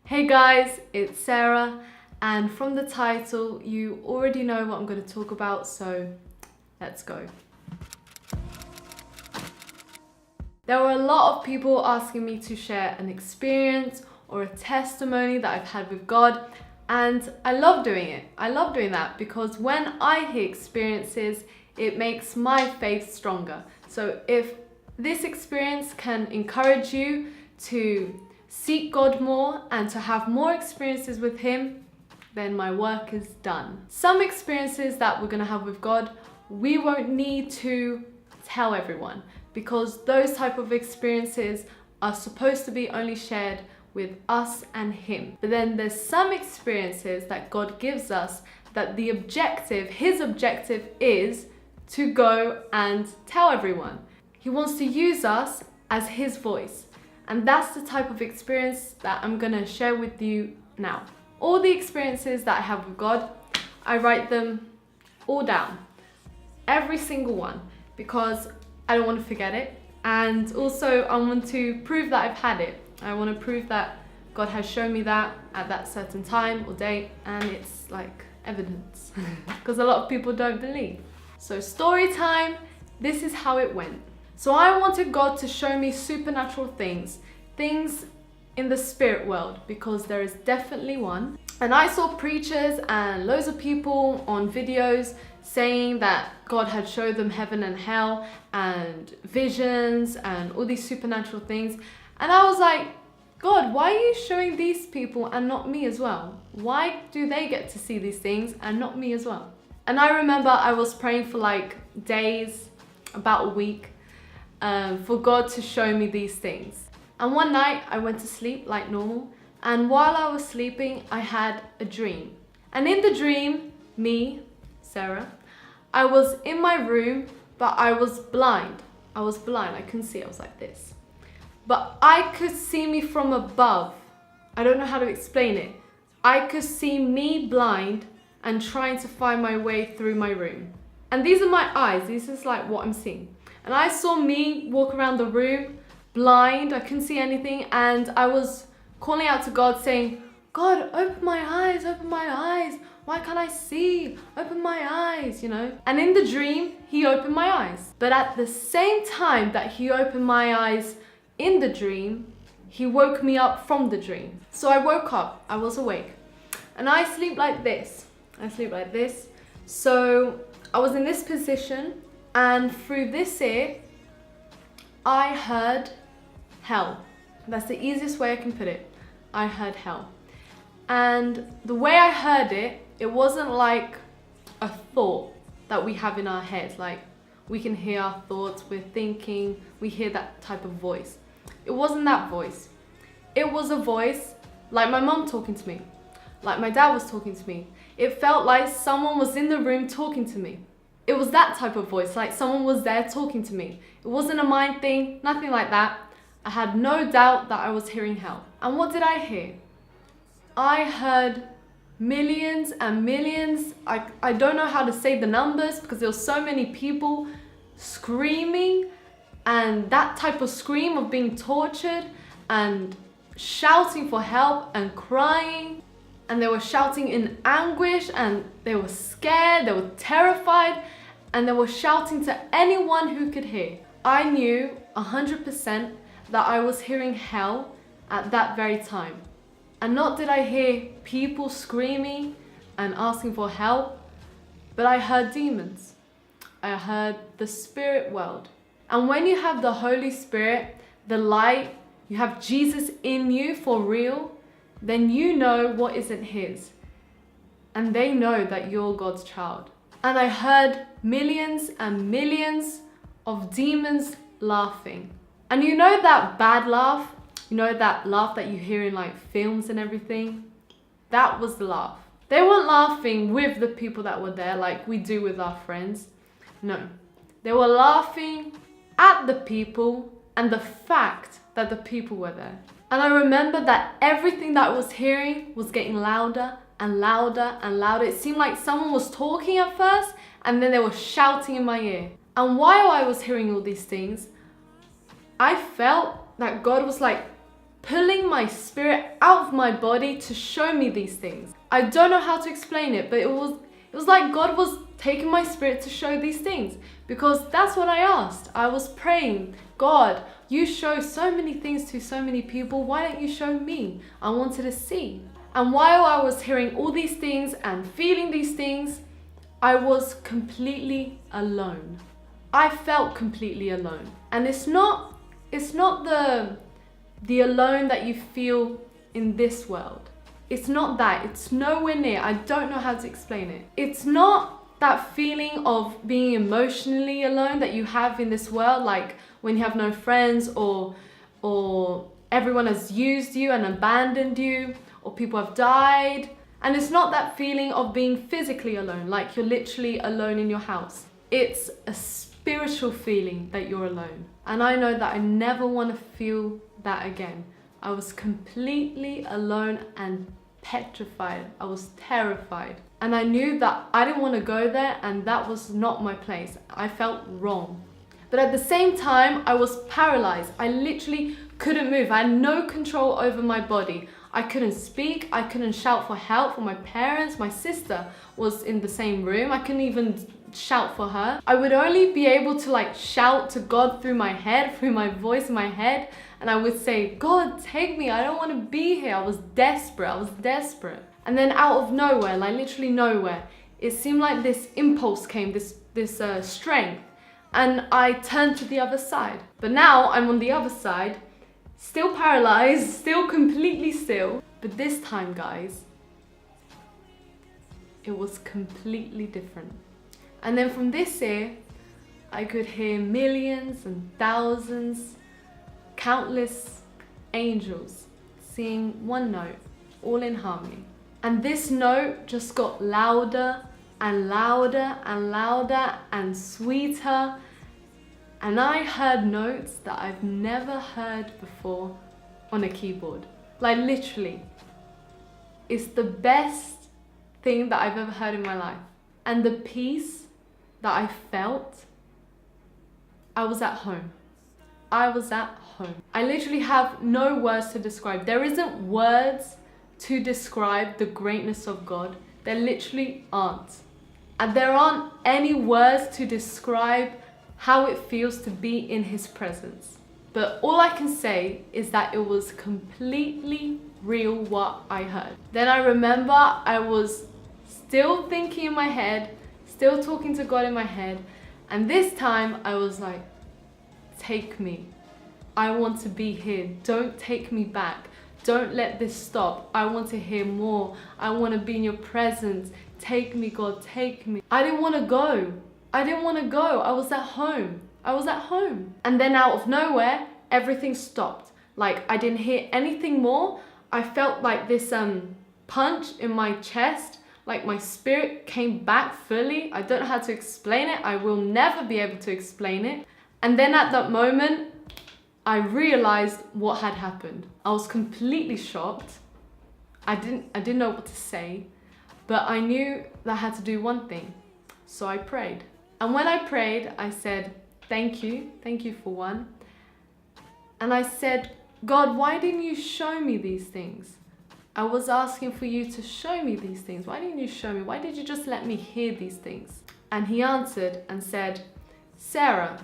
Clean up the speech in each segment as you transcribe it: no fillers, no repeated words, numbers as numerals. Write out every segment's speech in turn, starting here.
Hey guys, it's Sarah, and from the title you already know what I'm going to talk about, so let's go. There were a lot of people asking me to share an experience or a testimony that I've had with God, and I love doing it. I love doing that because when I hear experiences, it makes my faith stronger. So if this experience can encourage you to seek God more and to have more experiences with Him, then my work is done. Some experiences that we're going to have with God, we won't need to tell everyone because those type of experiences are supposed to be only shared with us and Him. But then there's some experiences that God gives us that His objective is to go and tell everyone. He wants to use us as His voice. And that's the type of experience that I'm going to share with you now. All the experiences that I have with God, I write them all down. Every single one. Because I don't want to forget it. And also I want to prove that I've had it. I want to prove that God has shown me that at that certain time or date. And it's like evidence. Because a lot of people don't believe. So story time. This is how it went. So I wanted God to show me supernatural things in the spirit world, because there is definitely one. And I saw preachers and loads of people on videos saying that God had showed them heaven and hell and visions and all these supernatural things. And I was like, God, why are you showing these people and not me as well? Why do they get to see these things and not me as well? And I remember I was praying for like days, about a week, for God to show me these things. And one night I went to sleep like normal, and while I was sleeping I had a dream. And in the dream, me, Sarah, I was in my room, but I was blind. I couldn't see, I was like this. But I could see me from above. I don't know how to explain it. I could see me blind and trying to find my way through my room. And these are my eyes, this is like what I'm seeing. And I saw me walk around the room, blind, I couldn't see anything, and I was calling out to God saying, God, open my eyes, why can't I see? Open my eyes, you know? And in the dream, He opened my eyes. But at the same time that He opened my eyes in the dream, He woke me up from the dream. So I woke up, I was awake, and I sleep like this. So I was in this position, and through this ear, I heard hell. That's the easiest way I can put it. I heard hell. And the way I heard it, it wasn't like a thought that we have in our heads. Like we can hear our thoughts, we're thinking, we hear that type of voice. It wasn't that voice. It was a voice like my mom talking to me, like my dad was talking to me. It felt like someone was in the room talking to me. It was that type of voice, like someone was there talking to me. It wasn't a mind thing, nothing like that. I had no doubt that I was hearing hell. And what did I hear? I heard millions and millions. I don't know how to say the numbers because there were so many people screaming, and that type of scream of being tortured and shouting for help and crying. And they were shouting in anguish, and they were scared, they were terrified, and they were shouting to anyone who could hear. I knew 100% that I was hearing hell at that very time. And not did I hear people screaming and asking for help, but I heard demons. I heard the spirit world. And when you have the Holy Spirit, the light, you have Jesus in you for real, then you know what isn't His. And they know that you're God's child. And I heard millions and millions of demons laughing. And you know that bad laugh? You know that laugh that you hear in like films and everything? That was the laugh. They weren't laughing with the people that were there like we do with our friends. No. They were laughing at the people and the fact that the people were there. And I remember that everything that I was hearing was getting louder and louder and louder. It seemed like someone was talking at first and then they were shouting in my ear. And while I was hearing all these things, I felt that God was like pulling my spirit out of my body to show me these things. I don't know how to explain it, but it was like God was taking my spirit to show these things, because that's what I asked. I was praying, God, you show so many things to so many people, why don't you show me? I wanted to see. And while I was hearing all these things and feeling these things, I was completely alone. I felt completely alone. And it's not the alone that you feel in this world. It's not that. It's nowhere near. I don't know how to explain it. It's not that feeling of being emotionally alone that you have in this world, like when you have no friends, or everyone has used you and abandoned you, or people have died. And it's not that feeling of being physically alone, like you're literally alone in your house. It's a spiritual feeling that you're alone. And I know that I never want to feel that again. I was completely alone and petrified. I was terrified. And I knew that I didn't want to go there, and that was not my place. I felt wrong. But at the same time, I was paralyzed. I literally couldn't move. I had no control over my body. I couldn't speak. I couldn't shout for help for my parents. My sister was in the same room. I couldn't even shout for her. I would only be able to shout to God through my head, through my voice in my head. And I would say, God, take me. I don't want to be here. I was desperate. And then out of nowhere, literally nowhere, it seemed like this impulse came, this strength. And I turned to the other side. But now I'm on the other side, still paralyzed, still completely still. But this time, guys, it was completely different. And then from this ear, I could hear millions and thousands, countless angels singing one note, all in harmony. And this note just got louder and louder and louder and sweeter. And I heard notes that I've never heard before on a keyboard. Literally, it's the best thing that I've ever heard in my life. And the peace that I felt, I was at home. I was at home. I literally have no words to describe. There isn't words to describe the greatness of God. There literally aren't. And there aren't any words to describe how it feels to be in His presence. But all I can say is that it was completely real what I heard. Then I remember I was still thinking in my head, still talking to God in my head. And this time I was like, take me. I want to be here. Don't take me back. Don't let this stop. I want to hear more. I want to be in your presence. Take me, God, take me. I didn't want to go. I I was at home. And then out of nowhere, everything stopped. I didn't hear anything more. I felt like this punch in my chest. My spirit came back fully. I don't know how to explain it. I will never be able to explain it. And then at that moment, I realized what had happened. I was completely shocked. I didn't know what to say, but I knew that I had to do one thing. So I prayed. And when I prayed, I said, thank you for one. And I said, God, why didn't you show me these things? I was asking for you to show me these things. Why didn't you show me? Why did you just let me hear these things? And He answered and said, Sarah,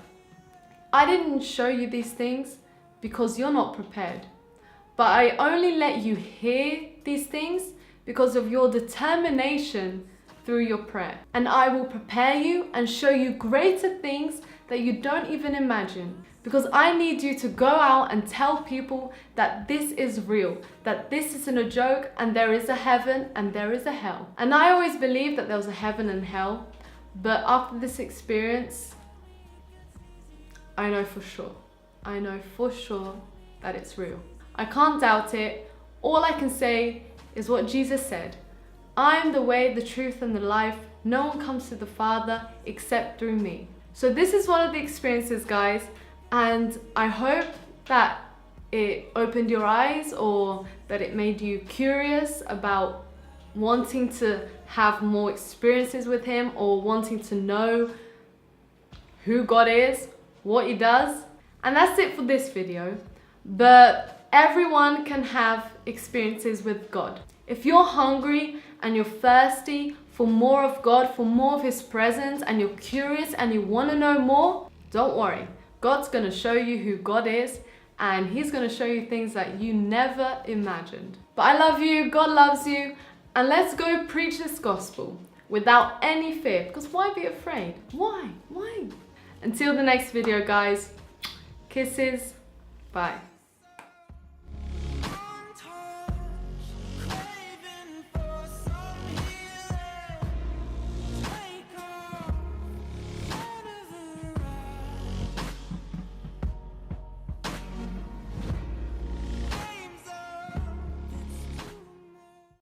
I didn't show you these things because you're not prepared. But I only let you hear these things because of your determination through your prayer. And I will prepare you and show you greater things that you don't even imagine. Because I need you to go out and tell people that this is real, that this isn't a joke, and there is a heaven and there is a hell. And I always believed that there was a heaven and hell, but after this experience, I know for sure. I know for sure that it's real. I can't doubt it. All I can say is what Jesus said. I am the way, the truth, and the life. No one comes to the Father except through me. So this is one of the experiences, guys, and I hope that it opened your eyes or that it made you curious about wanting to have more experiences with Him or wanting to know who God is, what He does. And that's it for this video. But Everyone can have experiences with God. If you're hungry and you're thirsty for more of God, for more of His presence, and you're curious and you want to know more, don't worry. God's going to show you who God is, and He's going to show you things that you never imagined. But I love you, God loves you, and let's go preach this gospel without any fear, because why be afraid? Why? Until the next video, guys. Kisses. Bye.